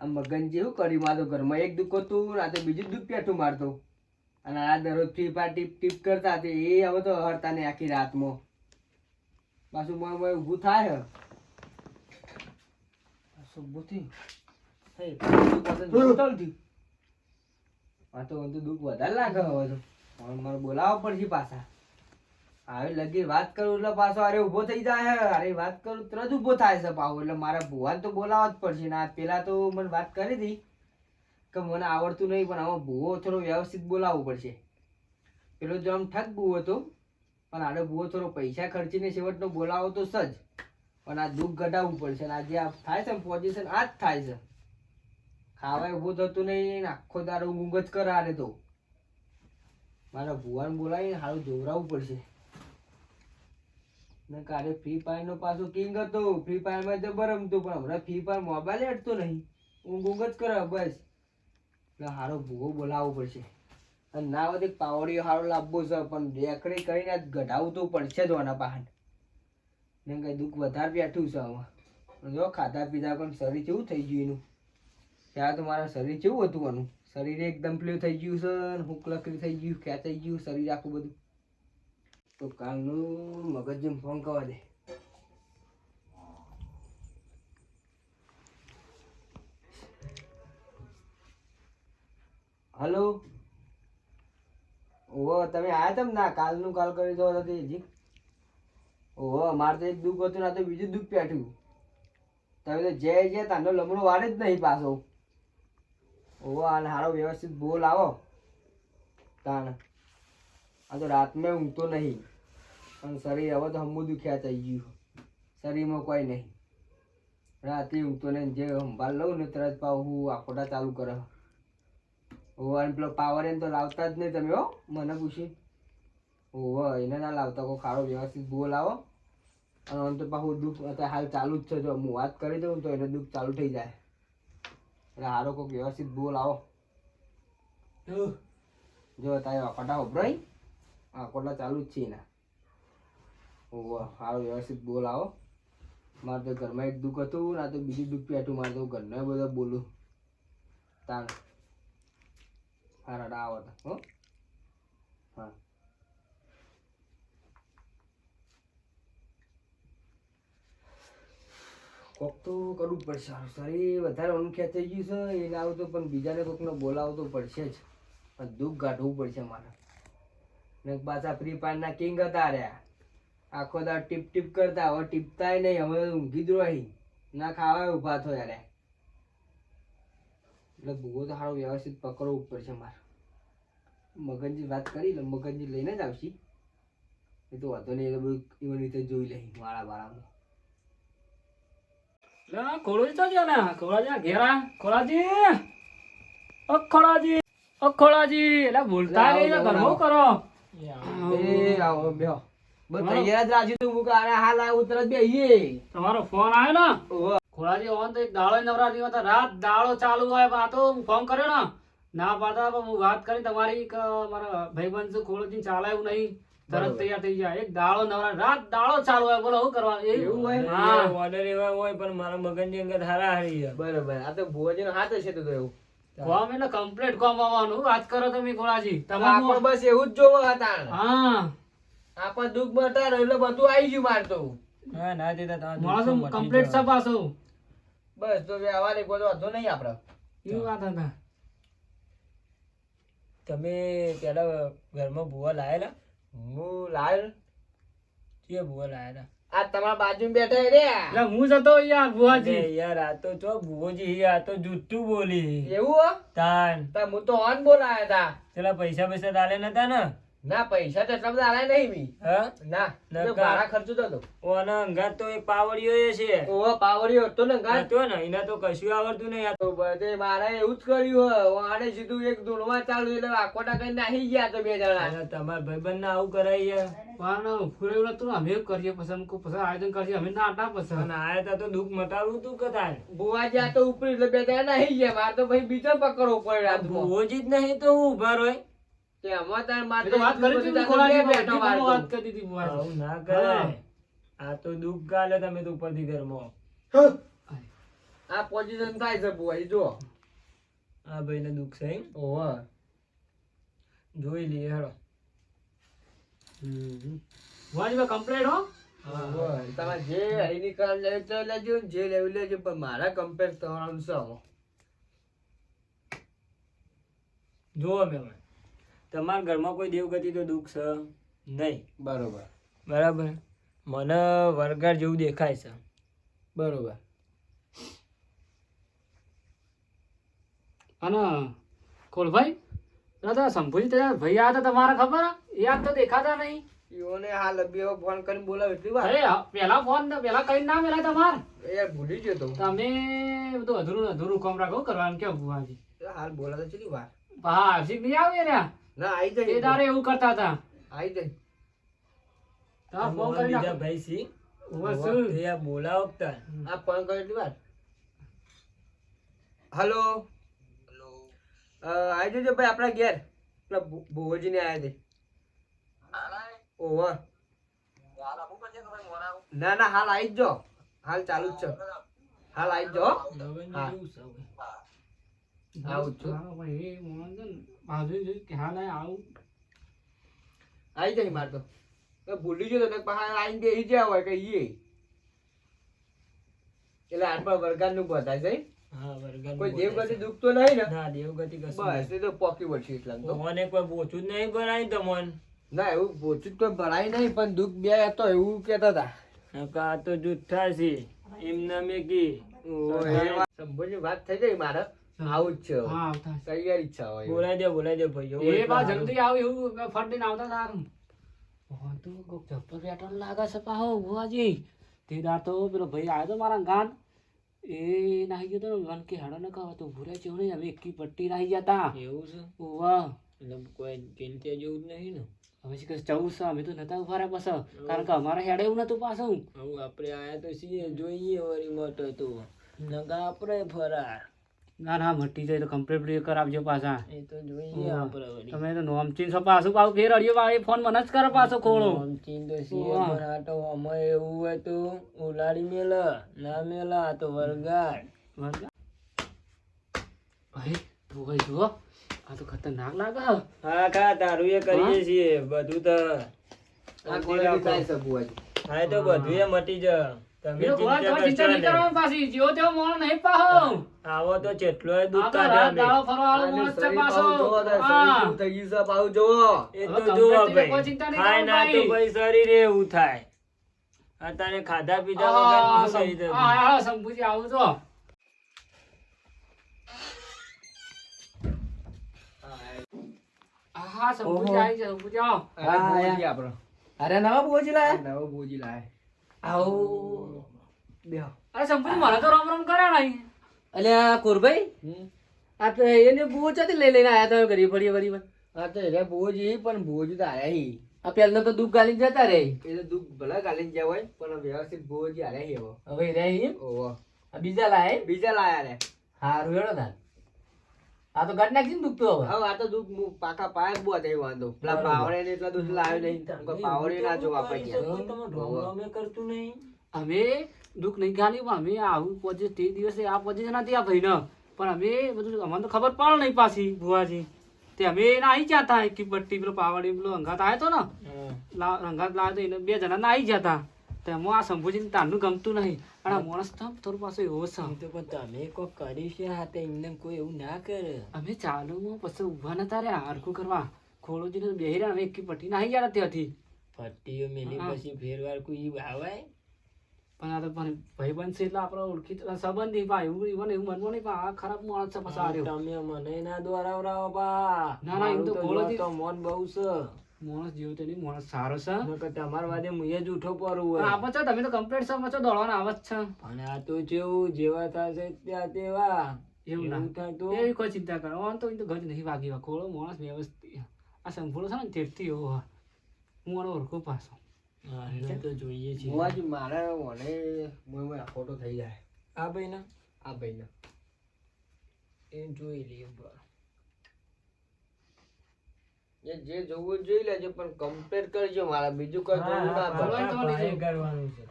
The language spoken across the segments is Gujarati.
આ મગન જેવું કર્યું મારો ઘરમાં એક દુઃખ હતું આ તો બીજું દુઃખ પેઠું મારતો અને આ દરરોજ ફ્રી ફાયર ટીપ ટીપ કરતા તે એ હવે તો હરતા ને આખી રાતમાં પાછું મોય ઊભું થાય ઊભું થયું દુઃખ વધારે લાગે હવે તો મારે બોલાવવા પડશે પાછા હવે લગી વાત કરું એટલે પાછો અરે ઉભો થઈ જાય અરે વાત કરું તરત ઉભો થાય છે પાછો એટલે મારે ભુવાને તો બોલાવવા જ પડશે ને પેલા તો મને વાત કરી હતી કે મને આવડતું નહીં પણ હવે ભૂવો થોડો વ્યવસ્થિત બોલાવવું પડશે પેલો જો આમ ઠગ ભૂવો હતો પણ આડો ભૂવો થોડો પૈસા ખર્ચીને છેવટનો બોલાવો તો સજ પણ આ દુઃખ ઘટાડવું પડશે ને આ જે થાય છે પોઝિશન આ જ થાય છે ખાવાય ઊભું થતું નહીં આખો દારો ઊંઘ જ કરે આને તો મારા ભુવાને બોલાવીને સારું જોવરાવવું પડશે ને કાલે ફ્રી ફાયર નો પાછો કિંગ હતો ફ્રી ફાયર માં જબર રમતો પણ હમણાં ફ્રી ફાયર મોબાઈલ અડતો નહીં ઊંઘ જ કરે બસ એટલે સારો ભૂવો બોલાવવો પડશે અને ના વધે પાવડીઓ સારો લાવવો છે પણ દેખડી કરીને ઘટાડવું તો પડશે જ આના પાહન ને કઈ દુઃખ વધારે બેઠું છે આમાં જો ખાધા પીધા પણ શરીર કેવું થઈ ગયું એનું ત્યાં તો મારા શરીર કેવું હતું આનું શરીર એકદમ પેલું થઈ ગયું છે હુક લકડી થઈ ગયું ખેંચાઈ ગયું શરીર આખું બધું તો કાલનું મગજ ફોન કરવા દે હલો ઓહો તમે આયા તમ ના કાલનું કાલ કરી દો હજી ઓહો મારે તો એક દુઃખ હતું ના તો બીજું દુઃખ પેઠ્યું તમે તો જે તાનો લમણો વાળે જ નહીં પાછો ઓહો અને સારો વ્યવસ્થિત બોલ આવો તાણ આ તો રાતમાં ઊંઘતો નહીં પણ શરીર હવે તો હમું દુખ્યા થઈ ગયું શરીરમાં કોઈ નહીં રાતે ઊંઘતો નહીં જે સંભાળ લઉં ને તરત પાવ હું આખોટા ચાલુ કરે ઓહો અને પેલો પાવર એમ તો લાવતા જ નહીં તમે હો મને પૂછી ઓહો એને ના લાવતા કોઈ ખારો વ્યવસ્થિત બોલ આવો અને આમ તો પાછું દુઃખ અત્યારે હાલ ચાલુ જ છે જો હું વાત કરી દઉં તો એને દુઃખ ચાલુ થઈ જાય એટલે સારો કોઈક વ્યવસ્થિત બોલ આવો જો તારે આખોટા ઉભરાય આખોટા ચાલુ જ છે એના ઓહો સારો વ્યવસ્થિત બોલ આવો મારે તો ઘરમાં એક દુઃખ હતું ના તો બીજું દુઃખ પેઠું મારે તો ઘરના બધા બોલું તાણ હા રાડા આવો તો હો હા કોક તો કરવું પડશે શરીર વધારે અનુખ્યા થઈ ગયું છે એને આવું તો પણ બીજાને કોકને બોલાવવું તો પડશે જ પણ દુઃખ કાઢવું પડશે મારે ને પાછા ફ્રી ફાયરના કિંગ હતા રહ્યા આખો દા ટીપ ટીપ કરતા હવે ટીપતાય નહીં હવે ઊંઘી જ રહી ના ખાવા ઊભા થયા રે એટલે ભૂવો તો સારો વ્યવસ્થિત પકડવું પડશે મારે મગનજી વાત કરી લે મગનજી લઈને જ આવશે એ તો વાંધો નહીં એ બધું એવી રીતે જોઈ લઈ માળા બાળામાં ખોળું તો છે ને ખોળાજી ઘેરા ખોળાજી ઓ ખોળાજી ઓ ખોળાજી એટલે ભૂલતા નહીં ઘરમો કરો એ આવો બેહો બસ તૈયાર જ રાજુ તું મુકા અરે હાલ આ ઉતરત બેહીએ તમારો ફોન આવ્યો ને ખોળાજી ઓન તો એક દાડો નવરા નહીં હોતા રાત દાડો ચાલુ હોય પણ આ તો ફોન કર્યો ને ના પાડતા પણ હું વાત કરી તમારી કે મારા ભાઈબંધ ખોળાજી ચાલે એવું નહીં તરત તૈયાર થઈ જાય એક દાડો નવરા રાત દાડો ચાલુ હોય બોલો શું કરવા એવું હોય હા ઓર્ડર એવા હોય પણ મારા મગનની અંગત હારા હારી બરોબર આ તો ભુવાજી નો હાથ હશે તો એવું કોમ એટલે કમ્પ્લીટ કોમ આવવાનું વાત કરો તમે ખોળાજી તમારે બસ એવું જ જોવો હતા હા આપણ દુઃખ બતાડો એટલે બધું આવી ગયું મારતો હા ના દેતા માણસો કમ્પ્લીટ સપાસો બસ તો વ્યવહાર એક બધો વાંધો નહીં આપણે એ વાત હતા તમે પેલા ઘરમાં ભૂવા લાયેલા હું લાલ કે ભૂવા લાયેલા આ તમારા બાજુ બેઠા રે એટલે હું જતો યાર ભુવાજી યાર આ તો જો ભૂવોજી આ તો જુઠ્ઠું બોલી એવું તાન હું તો ઓન બોલાયા હતા પેલા પૈસા પૈસા ડાલે નતા ને ના પૈસા તો એટલા બધા આલાય નહીં બી હા ના ભાડા ખર્ચો તો ઓના અંગાત તો એક પાવડિયો એ છે ઓહો પાવડિયો હતો ને ગાત હતો ને એના તો કશું આવડતું નહીં આ તો બધે મારે એવું જ કર્યું હો આને સીધું એક ધૂળમાં ચાલુ એટલે આકોટા કઈ નાહી ગયા તો બે જણા તમારા ભાઈબંધ ને આવું કરાય પણ ફૂરેવું નતું અમે કરીએ પસંદ પછી આયોજન કરીએ અમે ના આટા પસંદ અને આયા તા તો દુઃખ મટાડવું તું કદાચ બુવાજી આ તો ઉપર એટલે બે જણા નાહી ગયા મારે તો ભાઈ બીજો પકડવો પડે રાતમાં ભૂવોજી જ નહીં તો હું ઉભા રોય વાત કરી હતી ખોળાજી વાત કરી હતી બુવાજી આવું ના કરાય આ તો દુઃખ ગાલે તમે તો ઉપરથી ઘરમાં આ પોઝિશન થાય છે ભુવાજી જો. આ ભાઈને દુઃખ છે એમ? ઓહો. જોઈ લઈએ હેડો. ભુવાજી કમ્પ્લીટ હો. ઓહો. તમારે જે અહીંની કાર લેવી તો લેજો ને જે લેવું લેજો પણ મારા કમ્પેર કરવાનું છે આમાં. જુઓ મેમણ, તમારા ઘરમાં કોઈ દેવગતિ તો દુઃખ છે નહીં, બરોબર બરાબર? મને વરગાર જેવું દેખાય છે. બરોબર. અને કોલભાઈ દાદા શંભુજી ત્યાં ભાઈ આવ્યા હતા તમારે ખબર? એ આજ તો દેખાતા નહીં. ઈઓને હાલ અભી હવે ફોન કરીને બોલાવ એટલી વાર. અરે પેલા ફોન પેલા કઈ ના મેલા તમાર. યાર ભૂલી ગયો તો. તમે બધું અધૂરું અધૂરું કામ રાખો કરવાનું કેવું ભુવાજી? હાલ બોલાતા કેટલી વાર. હા હજી નહીં આવે રહ્યા. ના આઈ જાય. એ તારે એવું કરતા હતા. આઈ જાય. તમારે ફોન મોહન કરી બીજા નાખો. ભાઈ સી ઉભા શું? એ આ બોલાવો તા. આ ફોન કર્યો એટલી વાર. હલો. આઈ જજો ભાઈ આપણા ઘેર. પેલા ભુવોજીને આયા તે. ઓહો. ના ના હાલ આઈ જ જો. હાલ ચાલુ જ છે. હાલ આઈ જ જો. હા. આવું જ છું. હા, ભાઈ, એ મોહન છે ને, બાજુ જોઈ કે હા ના આવું. આઈ જાય માર તો. તો ભૂલી ગયો તો પાછા આઈને બેસી જ્યાં હોય કે ઈ. એટલે આટલા વરગાડનું બતાય છે. હા, વરગાર કોઈ દેવગતિ દુખતો નહીં ને. ના દેવગતિ કશું બસ એ તો પોકી વળશે એટલા તો. મોહને કોઈ બોચું જ નહીં ભરાય તમોન. ના એવું ઓછું તો ભરાય નહીં પણ દુઃખ બે હતો એવું કેતા હતા. નકા આ તો જુઠ્ઠા છે એમને મેં કી. શંભુની વાત થઈ ગઈ મારે. આવું જ છે હવે. હા આવતા હશે. તૈયારી જ છે હવે. બોલાઈ દે ભાઈઓ. એ બા જલ્દી આવે એવું ફટીને આવતા હતા. મોહન તો કોક જબ્બર પેટર્ન લાગે છે પાહો ભુવાજી. તે દાર તો પેલો ભાઈ આવ્યો તો મારા ગાન. એ નાહી ગયો તો વન કે હાડો ન કહો તો ભૂરે છે નહીં હવે એકી પટ્ટી નાહી જતા. એવું છે? વાહ એટલે કોઈ ચિંતા જેવું જ નહીં ને. હવે શીખર જવું છે અમે તો નતા ઉભા રહ્યા પાછા કારણ કે અમારા હેડે એવું નતું પાછું. હવે આપણે આયા તો છીએ જોઈએ વળી મોટો તો નકા આપણે ફરાર. ના ના મટી જાય તો કમ્પ્લીટ કરાવજો પાછા. એ તો જોઈએ આપણે વળી. તમે તો નોમચીન છો પાછું પાછું ફેર અડ્યો એ ફોન મને જ કરે પાછો ખોળો. આમચીન તો છીએ પણ આ તો અમે એવું હોય તો ઉલાડી મેલા ના મેલા આ તો વરગાડ. ભાઈ ભાઈ જુઓ આ તો ખતરનાક લાગે. હા ખા તારું એ કરીએ છીએ બધું તો. આ quality થાય છે ભુવાજી. હા એ તો બધું એ મટી જ. તમે બીજો ભુવા ચિંતા તમારે ચિંતા કરશો નહીં નહીં. કરવાની પાછી જેવો તેવો મોણ નહીં પાહો. આવો તો જેટલો આ દુઃખ તો રાત કાઢે દાડો ફરવાવાળો આને મોણ જ છે શરીર પાછો. પાહું જોવો તાર, હા. શરીર કેવું થઈ ગયું છે પાહું જોવો. એ હવે તો જુઓ complete કોઈ ભાઈ ચિંતા નહીં ખાય ના તો કરવાની. ભાઈ શરીરે એવું થાય. અત્યારે ખાધા પીધા વગર શું થઈ જતું? હા શંભુજી આવું છો. હા શંભુજી આવી છે શંભુજી આવો. આ ભુવાજી આપણો. અરે નવા બોજી લાયા? નવો ભુવાજી લાયા. આવો. બેહો. અરે શંભુજી મને તો રામ રામ કર્યા નહીં. અલ્યા કોરભાઈ હમ. આ તો એને બહુ ચાથી લઈ લઈને આયા તો ગરીબ ફરી ફરી. આ તો એટલે ભુવાજી પણ ભુવાજી તો આયા હી. આ પહેલા તો દુઃખ ગાલી જતા રે. એ તો દુઃખ ભલે ગાલી ગયા હોય પણ વ્યવસ્થિત ભુવાજી આયા હી હવે. હવે રે ઓહો. આ બીજા લાય. બીજા લાયા રે. હારું હેડો તાર. આ તો ગાટ નાખી દુઃખ તો હવે. હવે આ તો દુઃખ પાકા પાયા જ બહુ હતા એ વાંધો. પેલા પાવડે ને એટલા દુઃખ લાવ્યો નહીં. પાવડે ના જો આપણે ગયા. કરતું નહીં. અમે દુઃખ નહીં ગાલ્યું પણ અમે આવું પોજે તે દિવસે આ પોઝિશન હતી આ ભાઈને પણ અમે બધું અમને તો ખબર પડે નહીં પાછી ભુવાજી. તે અમે નાહી જતા એકી પટ્ટી પેલો પાવડી પેલો અંગાત આવ્યો તો ને અંગાત લાવ્યો તો એને બે જણા નાહી જતા. તેમાં આ શંભુજીને તારનું ગમતું નહીં અને આ માણસ તો થોડું પાછું એવો છે. તો પણ તમે કોઈ કરી છે હાથે એમને કોઈ એવું ના કરે. અમે ચાલુમાં પછી ઊભા નતા રહ્યા હરખું કરવા ખોળોજીને બેહી રહ્યા અમે એકી પટ્ટી નાહી ગયા ત્યાંથી. પટ્ટીઓ મેલી પછી ફેરવાર કોઈ આવાય. પણ આ તો પણ ભાઈબંધ છે એટલે આપણે ઓળખી સંબંધી પા એવું એવું મનમાં નહીં પણ આ ખરાબ માણસ છે પછી આ રહ્યો. તમે મને ના દોરાવરાવો બા. ના, ના, એમ તો મારું ખોળોથી- તો મોન બહુ છે. માણસ જેવો તો નહીં માણસ સારો છે. નકર તમારા વાદે મુએ જ ઉઠો પડવું પણ હોય. આપો છો તમે તો કમ્પ્લીટ છો મચો દોડવાના આવત છે અને આ તો જેવું જેવા થશે ત્યાં તેવા એવું ના થાય તો એવી કોઈ ચિંતા કરો આમ તો ગજ નહીં વાગી ખોળો માણસ વ્યવસ્થિત આ સંપૂર્ણ છે ને તેરથી એવો હોય હું આનો ઓળખું પાછો. હા, એને તો જોઈએ છીએ. ભુવાજી મારે મને મોય આ ફોટો થઈ જાય. આ ભાઈ ના આ ભાઈને એ જોઈ લઈએ બરાબર. એ જે જોવું હોય જોઈ લેજો પણ કમ્પ્લીટ કરજો મારા બીજું કઈ જોવું ના ભલે પડે. તો નહીં કરવાનું છે.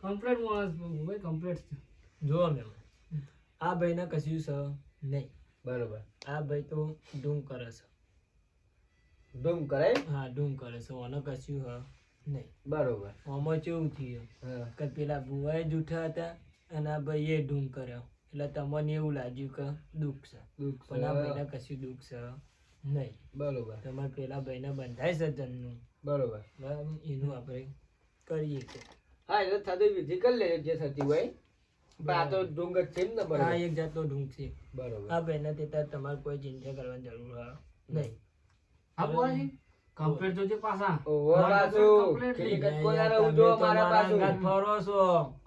કમ્પ્લીટ માણસ ભાઈ કમ્પ્લીટ છે. જો મેમ આ ભાઈને કશું છે નહીં. બરોબર. આ ભાઈ તો ડૂમ કરે છે. ધૂમ કરે. હા ડૂમ કરે છે. ઓને કશું હ નહીં. બરોબર. આમાં કેવું થયું હા. કે પેલા ભુવાએ જૂઠા હતા અને આ ભાઈએ ડૂમ કર્યો એટલે તમને એવું લાગ્યું કે દુઃખ છે, દુઃખ છે. પણ આ ભાઈને કશું દુઃખ છે નહીં. બરોબર. તમારે પેલા ભાઈને બંધાય છે જન્મનું, બરોબર. બરાબર, એનું આપણે કરીએ કે હા એટલે થતી વિધિ કરી લે જે થતી હોય. પણ આ તો ડુંગર છે ને. આ બરોબર. એક જાતનો ઢૂંઢ છે. બરોબર. આ ભાઈને તે તમારે કોઈ ચિંતા કરવાની જરૂર નહીં. હા બુવાજી કમ્પ્લીટ જોજે પાછા. ઓહો બાજુ ખેલી કટકો ના રહું જો મારા બાજુ. અંગાત ફરો છો.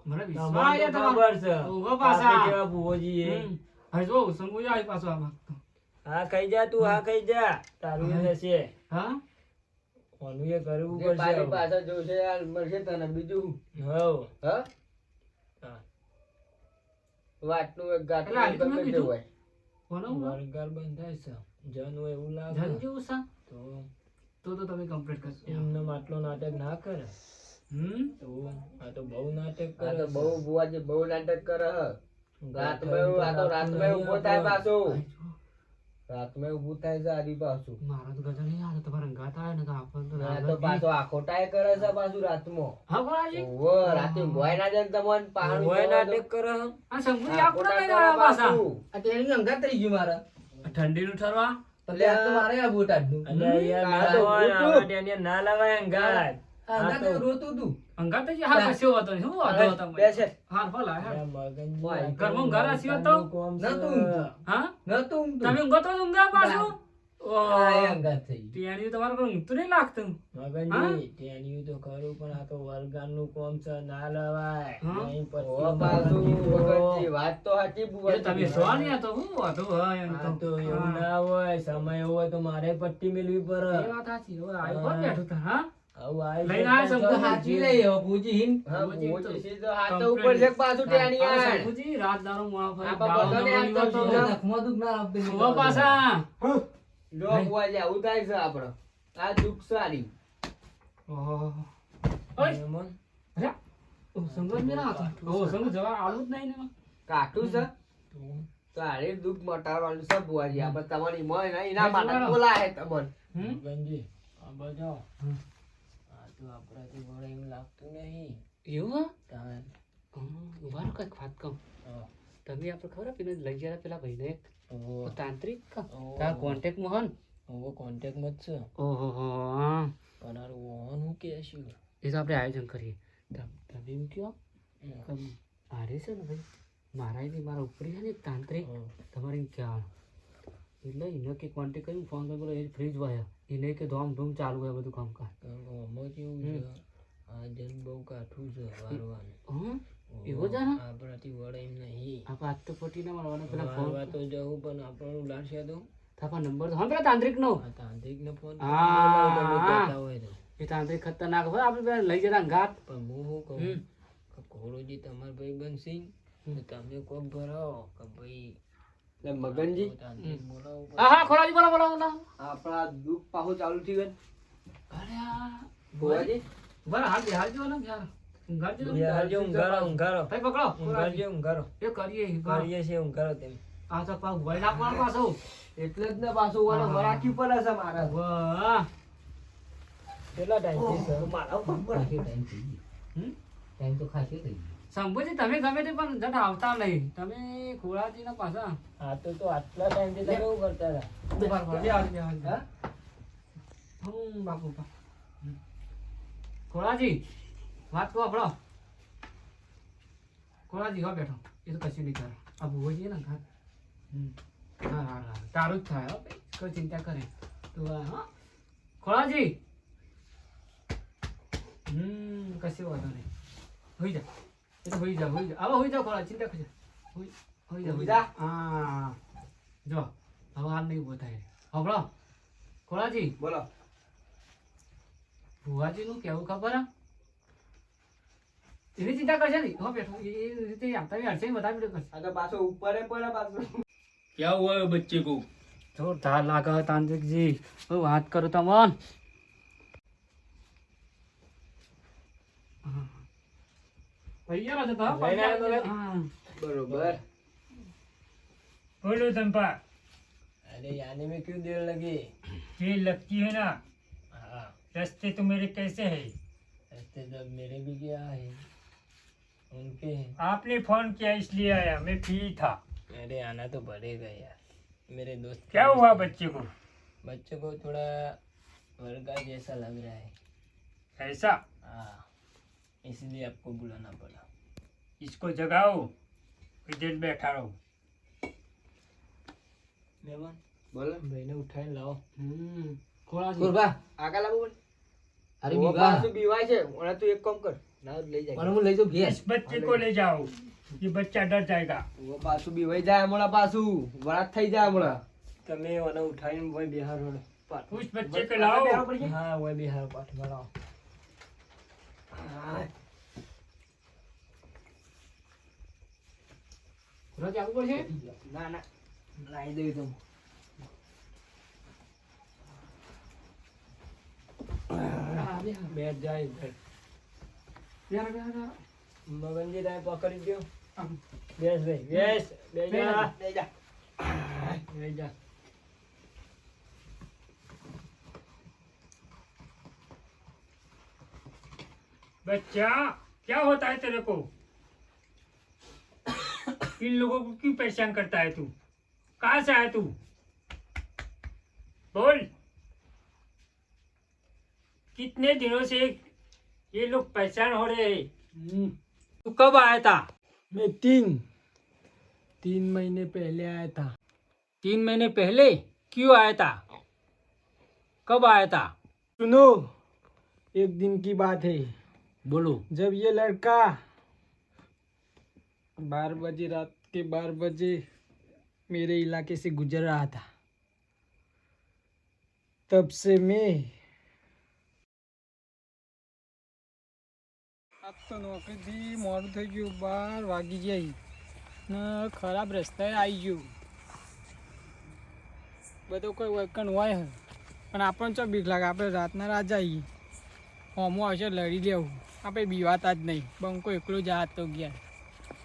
મને તમને વિશ્વાસ તો છે તમારો. ખબર છે. ઓહો પાછા. આપણે કેવા ભુવોજી એ. હવે જો સંગુ જાય પાછો આમાં. હા ખાઈ જા તું, હા ખાઈ જા, તારું એ રહેશે. હા ઓનું એ કરવું જે પડશે પાણી હવે. પાછળ જોશે આ મળશે તને બીજું. હઉ. હા હા. વાટનું એક ગાંઠ એટલે આજે તમે ગમે તે કીધું? હોય. કોનો વરગાર બંધાય છે. જનુ એવું લાગે જન જેવું છે તો તો તમે કમ્પ્લીટ કરજો. એમને માટલો નાટક ના કરે. તો આ તો બહુ નાટક આ કરે તો છે. બહુ બુવાજી બહુ નાટક કરે હ. રાતમાં ગોઠવણી આ તો રાખતું રાતમાં નહીં ઊભો થાય આપણે. પાછું. રાતમાં ઊભું થાય છે આડી પાછું. મારા તો ગજા નહીં આવે તમારા અંગાત આવે ને તો આપણને તો આ તો પાછો આખો ટાય કરે છે પાછું રાતમાં. હા બુવાજી ઓહો રાતે ઊંઘવાય ના જાય ને તમને પહાડ ભુવોએ ઉપર નાટક કરે છે. આ સંગુજી આખો આપણે ટાય કઈ કરે આવ્યા પાછા. પાછું. આ તેની અંગાત થઈ ગયું મારા. ઠંડીનું ઠરવા એટલે આ તો મારે આ બૂટ આજનું. અલ્યા યાર આ તો ના હોય, ખોટું. આવા ટેનિયા ના લવાય અંગાત. આ અંગાત આ તો- રોતું તું. અંગાત જ હા કશો હતો નહીં. શું વાંધો હતો બેસે. હા ભલા હા. અલ્યા મગનજી, વાય, આ તો ઘરમાં ઘર હસ્યો તો? કોમ છે. નતું ઊંઘતું. હા નતું ઊંઘતું. તમે ઊંઘો તો ઊંઘા પાછું. આ એ અંગાત થઈ ગયું. ટીયાણી તમારે કોઈ ઊંઘતું નહીં લાગતું. મગનજી, ટેનિયું તો ખરું પણ આ તો વરગારનું કોમ છે, ના લવાય. હા? નહીં પછી ઓહો પાછું ભગતજી વાત તો સાચી એટલે બુવાજી. તમે સો નહીં આ તો શું વાંધો હોય એમ આ તો એવું હા. ના હોય, સમય એવો હોય તો મારે પટ્ટી મેળવી પડે. એ વાત સાચી. હવે આવ્યો કોણ બેઠું તા, હા? આવું આઈ લઈને જાય આયા તો તો હાચવી લઈ હવે પૂજી હિન. હા બુવાજી તો બુવાજી સીધો હાથ તો ઉપર છે પાછું ટેણિયા. હવે શંભુજી, રાત દારૂ મોડા ફરી આપા દારૂ બધાને નવરો આ તો નીકળતો. નખમાં દુખ ના આપતું નહીં. ઉભા પાછા. જો બુવાજી આવું થાય છે આપણો. આ દુઃખ સારી. ઓહો. ઓય, મહેમાન, અરે, ઓ, સંગત મેલા હતો. ઓ, સંગત જવા આવું જ નહીં ને એમાં. કાઠું છે તું તો આને દુઃખ મટાડવાનું છે બુવાજી. આપણે તમારી મોય ને એના માટે જોવાના. બોલાય તમને. હમ? મગનજી, આ બાજુ આવો. હમ. આ તો આપણાથી વળે એવું લાગતું નહીં. એવું હા? તાન. ઉભા રહો, કંઈક વાત કહું. હા. તમે આપણે ખબર પેલો લઈ ગયા પેલા ભાઈને એક ઓહો. તાંત્રિક ઓહો. તારા કોન્ટેક્ટમાં હન. ઓહો, કોન્ટેક્ટમાં જ છે. ઓહો હો હા. પણ હારું ઓહન હું કહેશું? એ તો આપણે આયોજન કરીએ. તમે એમ કહો કે મારે છે ને ભાઈ મારા એની મારા ઉપરી છે ને એક તાંત્રિક તમારે એમ કહેવાનું એટલે એને કે કોન્ટેક્ટ કરી ફોન કરી બોલો એ ફ્રીજ વાયા એને કે ધોમ ધૂમ ચાલુ હોય બધું કામકાજ. આમાં કેવું છે, આ જન બહુ કાઠું છે વારવાનું. હં એવો જ ને આપણાથી વળે એમ નહીં. આપણે આજ તો પટી ના મળવાના પેલા વારવા ફોન તો જવું પણ આપણને લાડશે તો થાપા નંબર તો હા પેલા તાંત્રિકનો આ તાંત્રિકને ફોન હા, તમે હા. કહેતા હોય તો. એ તાંત્રિક ખતરનાક હોય આપણે પેલા લઈ જતા ઘાત. પણ હું શું કહું હમ. કે ઘોડોજી તમારા ભાઈ બનશે તો તમે કોક ભરાવો કે ભાઈ એટલે મગનજી તાંત્રિક બોલાવો પડે. હા હા ખોરાજી બોલો બોલો બોલો. આપણા દુઃખ પાછું ચાલુ થઈ ગયું. અરે આ બુવાજી બરાબર હાલ હાલ જો ને યાર ઊંઘાડજો ને. યાર, જો ઊંઘારો ઊંઘારો ભાઈ પકડો ઊંઘારજો ઊંઘારો એ કરીએ કરીએ છીએ ઊંઘારો તેમ. આ તો પાછું વળી નાખવાનું પાછું. એટલે જ ને પાછું વાળો વરાકી પડે છે મારા. વાહ. કેટલા ટાઈમથી છે? મારા ઉપર પડે. ખાસી ટાઈમ થઈ ગયો. હમ? ટાઈમ તો ખાસી થઈ ગયો. શંભુજી તમે ગમે તે પણ જટ આવતા નહીં તમે ખોળાજીના પાછા આ તો આટલા ટાઈમથી તમે શું કરતા હતા? હા? બાપુ બા. ખોળાજી વાત કહો આપણો ખોળાજી હો બેઠો એ તો કશું નહીં કરે આ ભૂવોજી ને ઘાત. હા હા હા તારું જ થાય હો ભાઈ. કોઈ ચિંતા કરે તો હા ખોળાજી કશું વાંધો નહીં હોઈ જા એ તો હોઈ જા હવે હોઈ જા ખોળા ચિંતા કરશે હોઈ જા હોઈ જા. હા જો હવે હાલ નહીં ઉભો થાય હબળો ખોળાજી બોલો. ભુવાજીનું કેવું ખબર હે? એની ચિંતા કરશે નહીં હો બેઠો એ રીતે આવતા હશે બધા વિડીયો કરશે. આ તો પાછો ઉપર પડે પાછું. क्या हुआ है बच्चे को? જોરદાર લાગે છે તાંત્રિકજી હું વાત કરું તમોન. તૈયાર હશે તો લઈને આવ્યો તો? હા બરોબર. बोलो चंपा, अरे आने में क्यों देर लगी? ये लगती है ना, हाँ, रास्ते तो मेरे कैसे है? ऐसे जब मेरे भी क्या है, उनके हैं। आपने फोन किया इसलिए आया, मैं फ्री था। अरे आना तो पड़ेगा यार, मेरे दोस्त क्या हुआ बच्चे को? बच्चे को थोड़ा वर्गा जैसा लग रहा है। ऐसा? हाँ, इसलिए आपको बुलाना पड़ा। इसको जगाओ, इधर बैठा रहो। मेहमान બોલો ભાઈને ઉઠાઈને લાવો. ખોળાજી કુરબા આગળ લાવો બોલ અરે ઓ બીવા પાછું બીવાય છે ઓલા તું એક કામ કર ના લઈ જાય પણ હું લઈ જાઉં ઘેર इस बच्चे को ले जाओ, ये बच्चा डर जाएगा। ઓ પાછું બીવાઈ જાય હમણાં પાછું વરાત થઈ જાય હમણાં તમે ઓને ઉઠાઈને વહી બિહાર વાળો પાઠ. उस बच्चे को लाओ। હા વહી બિહાર પાઠ ભણાવો. ખોળાજી આવવું પડશે ના ના લાવી દઉં તું બેઠ જાય ઇધર. મગનજી તારે પકડી દો. બેસ ભાઈ બેસ. બેસ જા. લઈ જા બેસ જા. बच्चा, क्या होता है तेरे को? इन लोगों को क्यों परेशान करता है तू? कहाँ से आया तू? बोल। कितने दिनों से ये लोग परेशान हो रहे हैं? तू कब आया था? मैं 3 महीने पहले आया था. 3 महीने पहले? क्यों आया था? कब आया था? सुनो, एक दिन की बात है. बोलो। जब ये लड़का 12 बजे रात के 12 बजे मेरे इलाके से गुजर रहा था, तब से मैं આજ તો નોકરીથી મોડું થઈ ગયું, 12 વાગી જાય ને ખરાબ રસ્તાએ આવી ગયું. બધો કોઈ વૈકણ હોય હે પણ આપણને ચો બીક લાગે. આપણે રાતના રાત જઈએ, હોમો આવશે લડી લેવું. આપણે બીવાતા જ નહીં. બંકો એકલો જ હાથ તો ગયા.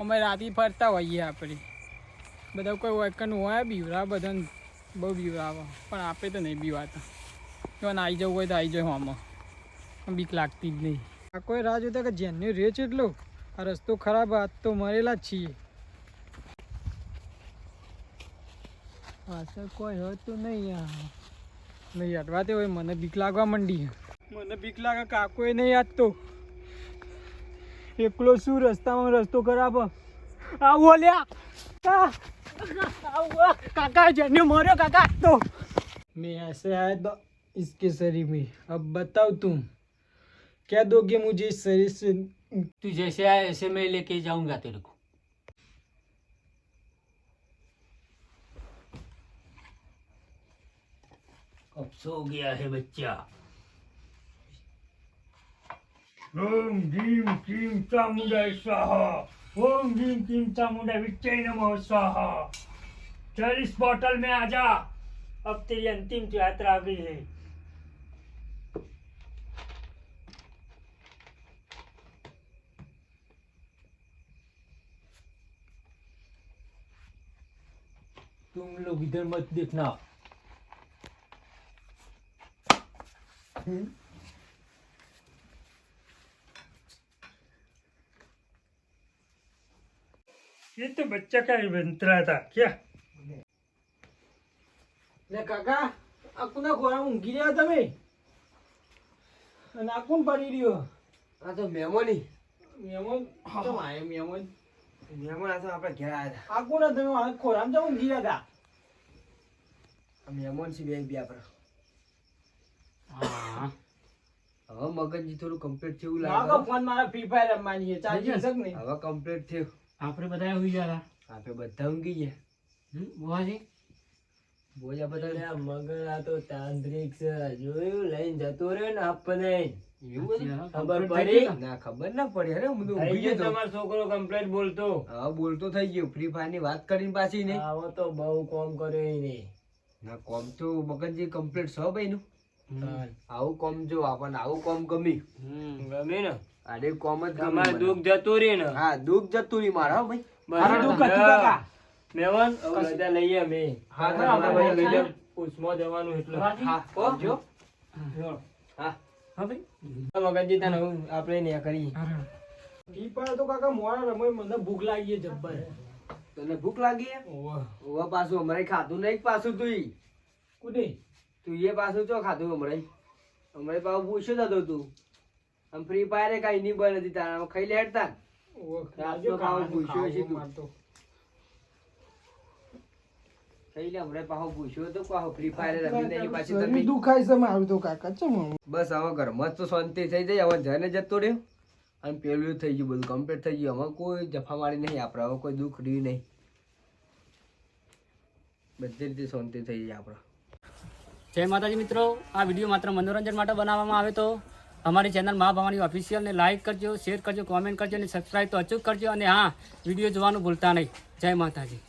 અમે રાતે ફરતા હોઈએ. આપણે બધા કોઈ વૈકણ હોય બીવરા, બધાને બહુ બીવરાવે, પણ આપણે તો નહીં બીવાતા. જો આવી જવું હોય તો આવી જાય હોમો, બીક લાગતી જ નહીં. આ કોઈ રાહ જોતા કે જેને રે છે એટલો આ રસ્તો ખરાબ, હાથ તો મરેલા જ છીએ. પાછળ કોઈ હતું નહીં યાર. નહીં હટવા તે હોય, મને બીક લાગવા માંડી. મને બીક લાગે કાકોએ નહીં આજ તો એકલો શું રસ્તામાં, રસ્તો ખરાબ. આવો લ્યા काका जन्ने मारो काका तो मैं ऐसे आया था इसके शरीर में. अब बताओ तुम क्या दोगे मुझे इस शरीर से? तू जैसे आया ऐसे मैं लेके जाऊंगा तेरे को. अब सो गया है बच्चा. ओम ह्रीं क्लीं चामुंडाय स्वाहा. ओम ह्रीं क्लीं चामुंडा विच्चय नमः स्वाहा. चल इस बोतल में आ जा, अब तेरी अंतिम यात्रा आ गई है. तुम लोग इधर मत देखना. ये तो बच्चा का इवेंट्रा था क्या? ને કાકા આ કોના ઘોડા ઊંઘી રહ્યા તમે? અને આ કોણ પડી રહ્યો? આ તો મહેમાની મહેમાન કેમ આયા મહેમાન? મહેમાન આ તો આપણે ઘેર આવ્યા આ કોના તમે આ ખોરામાં તો ઊંઘી રહ્યા હતા? હતા મહેમાન છે બે આપણે હા હવે મગજજી થોડું કમ્પ્લીટ થયું લાગો લાગે ફોન મારા ફ્રી ફાયર રમવાની છે. ચાલુ છે કે નહીં? હવે કમ્પ્લીટ થયું આપણે બધા હોઈ ગયા આપણે બધા ઊંઘી ગયા બુવાજી. બોલ્યા બધા મગર આ તો તાંત્રિક છે. જોયું લઈને જતો રહ્યો ને આપણને. એવું બધું ખબર પડી? ના ખબર ના પડી. અરે હું તો થઈ ઊંઘી ગયો ગયો તો. તમારો છોકરો કમ્પ્લેટ બોલતો. હા બોલતો થઈ ગયો ફ્રી ફાયર ની વાત કરીને પાછી નહીં આવો તો બહુ કોમ કર્યો એને. ના કોમ તો મગજજી કમ્પ્લીટ છો ભાઈ નું આવું કોમ જો આપણને આવું કોમ ગમ્યું ગમે ને આડે કોમ જ તમારે ગમ્યું દુઃખ જતું રહે ને. હા દુઃખ જતું નહીં મારા હો ભાઈ મારું દુઃખ હતું કાકા. મેવન હવે રજા લઈએ અમે હા, હા, આપણે ભાઈ લઈ લઈ લો. ઉસમાં જવાનું એટલે હા આવજો. હા હા ભાઈ મગનજી તને હું આપણે ને કરી ઈ પણ તો કાકા મોડા રમે મને ભૂખ લાગી છે જબ્બર તને ભૂખ લાગી હે? ઓવા પાછું હમણાં ખાધું નહીં પાછું તું કુડે તું એ પાછું ચો ખાધું હમણાં પાછું પૂછ્યું જ હતું તું આમ ફ્રી ફાયર કઈ નહીં બન હતી તારા ખાઈ લે હેડતા રાતનો ખાવા પૂછ્યો છે તું ખાઈ લે હમણાં પાછો પૂછ્યો તો પાછો ફ્રી ફાયર રમી નહીં પાછી તમે દુખાય છે મારું તો કાકા ચમ બસ હવે ઘરમાં જ તો શાંતિ થઈ જાય હવે જઈને જતો રહ્યો અને પેલું થઈ ગયું બધું કમ્પ્લીટ થઈ ગયું હવે કોઈ જફામારી નહીં આપણે હવે કોઈ દુઃખ રહ્યું નહીં બધી રીતે શાંતિ થઈ જાય આપણે જય માતાજી મિત્રો, આ વિડીયો માત્ર મનોરંજન માટે બનાવવામાં આવે તો અમારી ચેનલ મા ભવાની ઓફિશિયલને લાઇક કરજો, શેર કરજો, કોમેન્ટ કરજો અને સબસ્ક્રાઈબ તો અચૂક કરજો અને હા, વિડીયો જોવાનું ભૂલતા નહીં. જય માતાજી.